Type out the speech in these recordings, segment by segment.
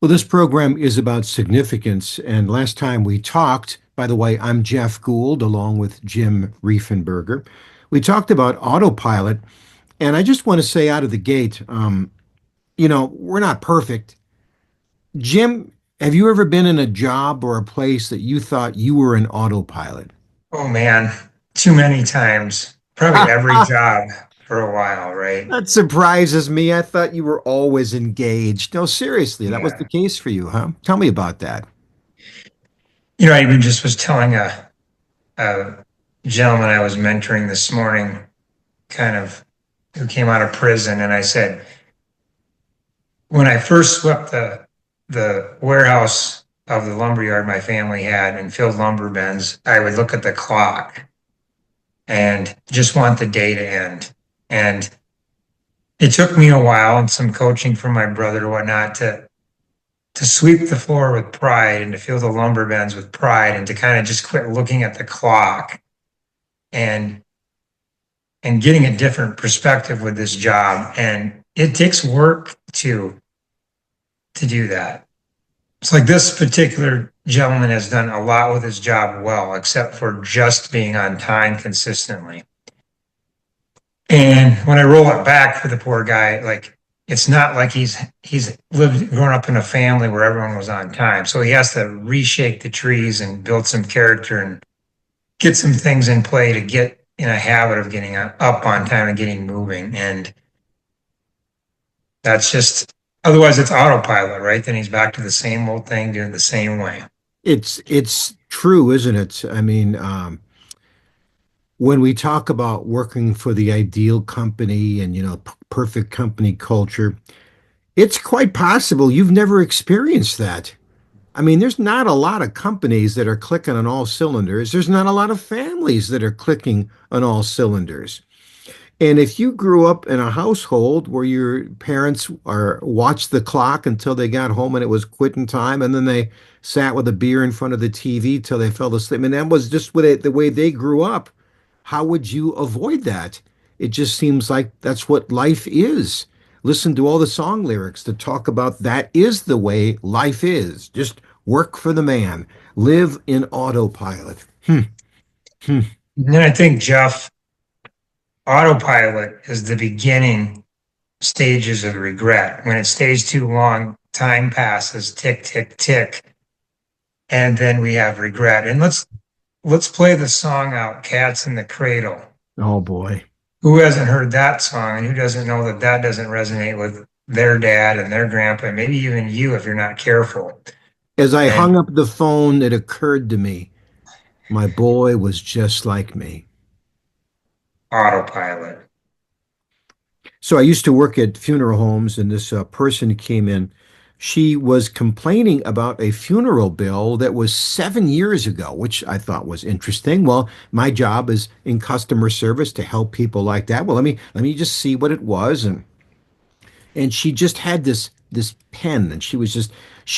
Well, this program is about significance. And last time we talked, by the way, I'm Jeff Gould along with Jim Riefenberger. We talked about autopilot. And I just want to say out of the gate, we're not perfect. Jim, have you ever been in a job or a place that you thought you were an autopilot? Oh man, too many times. Probably every job for a while, right? That surprises me. I thought you were always engaged. No, seriously, that was the Yeah. case for you, huh? Tell me about that. I even just was telling a gentleman I was mentoring this morning, kind of who came out of prison, and I said, when I first swept the warehouse of the lumberyard my family had and filled lumber bins, I would look at the clock and just want the day to end. And it took me a while and some coaching from my brother or whatnot to sweep the floor with pride and to fill the lumber bins with pride and to kind of just quit looking at the clock and getting a different perspective with this job. And it takes work to do that. It's like this particular gentleman has done a lot with his job well, except for just being on time consistently. And when I roll it back for the poor guy, like it's not like he's grown up in a family where everyone was on time. So he has to reshake the trees and build some character and get some things in play to get in a habit of getting up on time and getting moving. And that's just otherwise it's autopilot, right? Then he's back to the same old thing, doing the same way. It's true, isn't it? I mean, when we talk about working for the ideal company and perfect company culture, it's quite possible you've never experienced that. I mean, there's not a lot of companies that are clicking on all cylinders. There's not a lot of families that are clicking on all cylinders. And if you grew up in a household where your parents are watched the clock until they got home and it was quitting time, and then they sat with a beer in front of the TV till they fell asleep, and that was just the way they grew up, how would you avoid that? It just seems like that's what life is. Listen to all the song lyrics that talk about that is the way life is. Just work for the man, live in autopilot. Hmm. And then I think, Jeff, autopilot is the beginning stages of regret. When it stays too long, time passes, tick, tick, tick, and then we have regret. And let's play the song out, Cats in the Cradle. Oh boy. Who hasn't heard that song and who doesn't know that that doesn't resonate with their dad and their grandpa, and maybe even you if you're not careful. As I And hung up the phone, it occurred to me, my boy was just like me. autopilot. So I used to work at funeral homes, and this person came in. She was complaining about a funeral bill that was 7 years ago, which I thought was interesting. Well, my job is in customer service to help people like that. Well, let me just see what it was, and she just had this pen, and she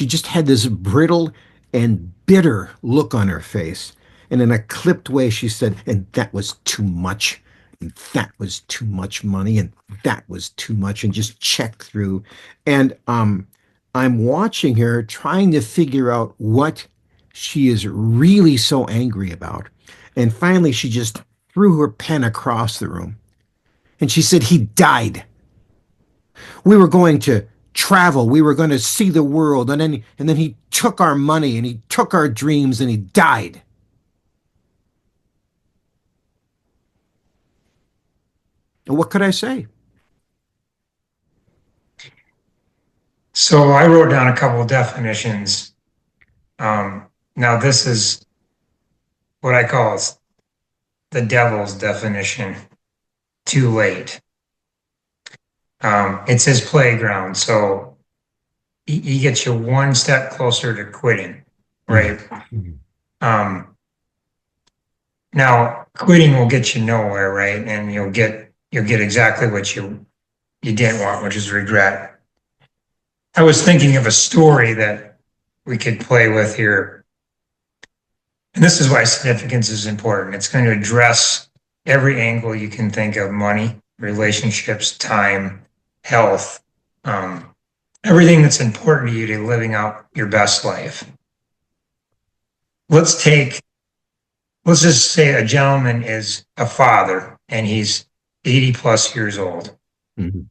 just had this brittle and bitter look on her face, and in a clipped way she said, and that was too much, and that was too much money, and that was too much, and just check through. And I'm watching her trying to figure out what she is really so angry about, and finally she just threw her pen across the room, and she said, he died. We were going to travel. We were going to see the world. And then he took our money and he took our dreams and he died. And what could I say? So I wrote down a couple of definitions. Now this is what I call the devil's definition. Too late. It's his playground, so he gets you one step closer to quitting, right? Mhm. Um, Now quitting will get you nowhere, right? And you'll get exactly what you didn't want, which is regret. I was thinking of a story that we could play with here. And this is why significance is important. It's going to address every angle you can think of: money, relationships, time, health, um, everything that's important to you to living out your best life. Let's take, let's just say a gentleman is a father and he's 80 plus years old. Mhm.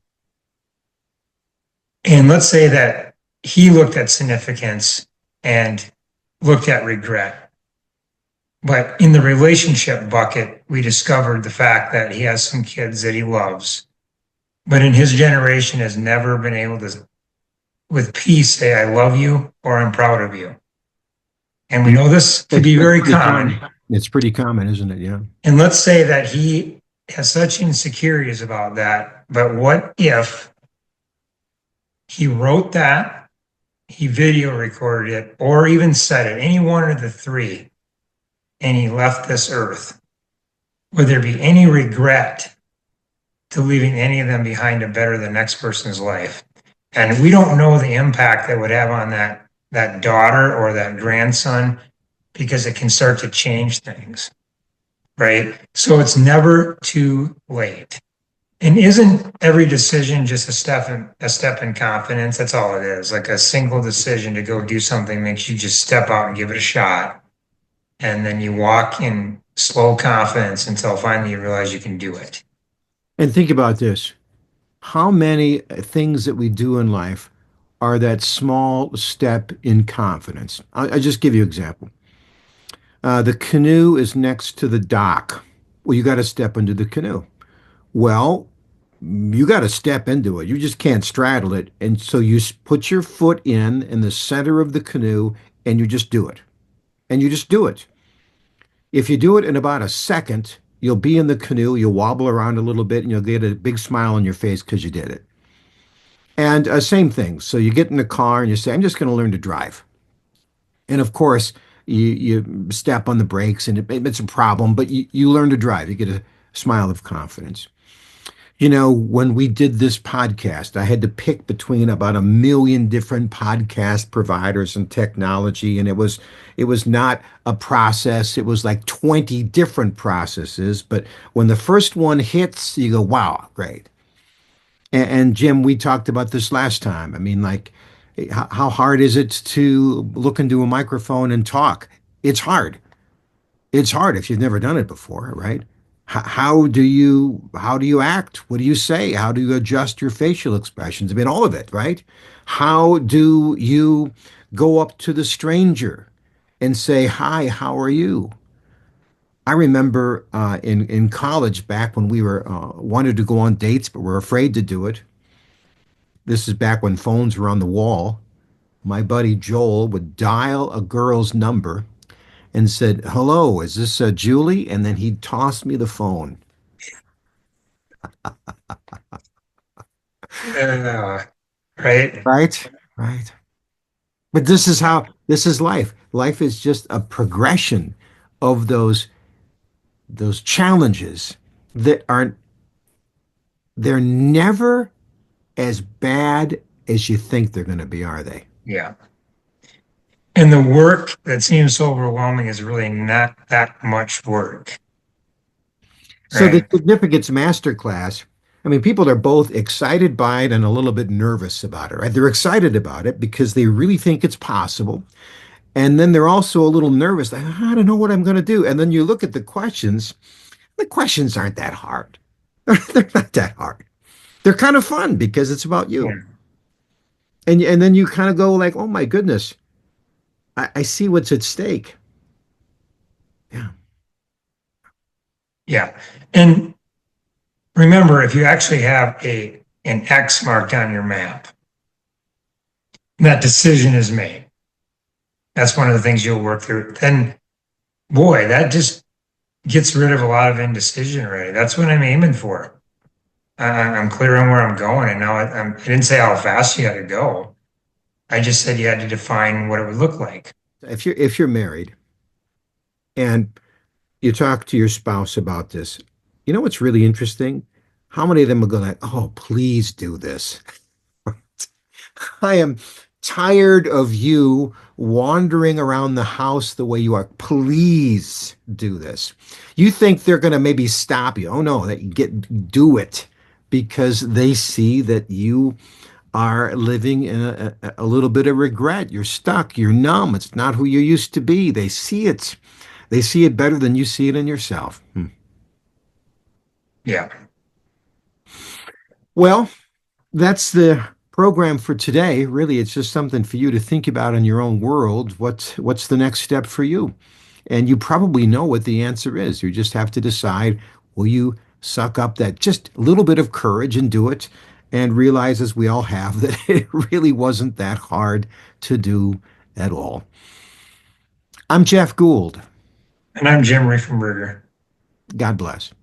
And let's say that he looked at significance and looked at regret. But in the relationship bucket, we discovered the fact that he has some kids that he loves, but in his generation has never been able to, with peace, say, I love you or I'm proud of you. And we Yeah, know this could it's, be it's very pretty common. common. It's pretty common, isn't it? Yeah. And let's say that he has such insecurities about that. But what if he wrote that, he video recorded it, or even said it, any one of the three, and he left this earth? Would there be any regret to leaving any of them behind to better the next person's life? And we don't know the impact that would have on that daughter or that grandson because it can start to change things, right? So it's never too late. And isn't every decision just a step in confidence? That's all it is. Like a single decision to go do something makes you just step out and give it a shot. And then you walk in slow confidence until finally you realize you can do it. And think about this. How many things that we do in life are that small step in confidence? I'll just give you an example. The canoe is next to the dock. Well, you got to step into the canoe. Well, you got to step into it. You just can't straddle it. And so you put your foot in the center of the canoe and you just do it. And you just do it. If you do it in about a second, you'll be in the canoe, you'll wobble around a little bit, and you'll get a big smile on your face because you did it. And same thing. So you get in the car and you say, I'm just going to learn to drive. And of course, you step on the brakes and it's a problem, but you learn to drive. You get a smile of confidence. You know, when we did this podcast, I had to pick between about a million different podcast providers and technology, and it was not a process. It was like 20 different processes. But when the first one hits, you go, wow, great. And Jim, we talked about this last time. I mean, like, how hard is it to look into a microphone and talk? It's hard. It's hard if you've never done it before, right? How do you act? What do you say? How do you adjust your facial expressions? I mean, all of it, right? How do you go up to the stranger and say, "Hi, how are you?" I remember in college back when we were wanted to go on dates, but were afraid to do it. This is back when phones were on the wall. My buddy Joel would dial a girl's number and said, "Hello, is this Julie?" And then he'd toss me the phone. Uh, right? Right? Right. But this is life. Life is just a progression of those challenges that aren't they're never as bad as you think they're going to be, are they? Yeah. And the work that seems so overwhelming is really not that much work, So the right? significance masterclass, I mean, people are both excited by it and a little bit nervous about it, right? They're excited about it because they really think it's possible. And then they're also a little nervous, like, I don't know what I'm going to do. And then you look at the questions aren't that hard. They're not that hard. They're kind of fun because it's about you. Yeah. And then you kind of go like, oh my goodness, I see what's at stake. Yeah. Yeah. And remember, if you actually have an X marked on your map, that decision is made. That's one of the things you'll work through. Then, boy, that just gets rid of a lot of indecision already. That's what I'm aiming for. I'm clear on where I'm going, and now I didn't say how fast you had to go. I just said you had to define what it would look like. If you're married and you talk to your spouse about this, you know what's really interesting? How many of them are going like, oh, please do this. I am tired of you wandering around the house the way you are. Please do this. You think they're going to maybe stop you. Oh no, do it because they see that you are living in a little bit of regret. You're stuck. You're numb. It's not who you used to be. They see it. They see it better than you see it in yourself. Yeah. Well, that's the program for today. Really, it's just something for you to think about in your own world. What's the next step for you? And you probably know what the answer is. You just have to decide, will you suck up that just little bit of courage and do it and realize, as we all have, that it really wasn't that hard to do at all. I'm Jeff Gould. And I'm Jim Riefenberger. God bless.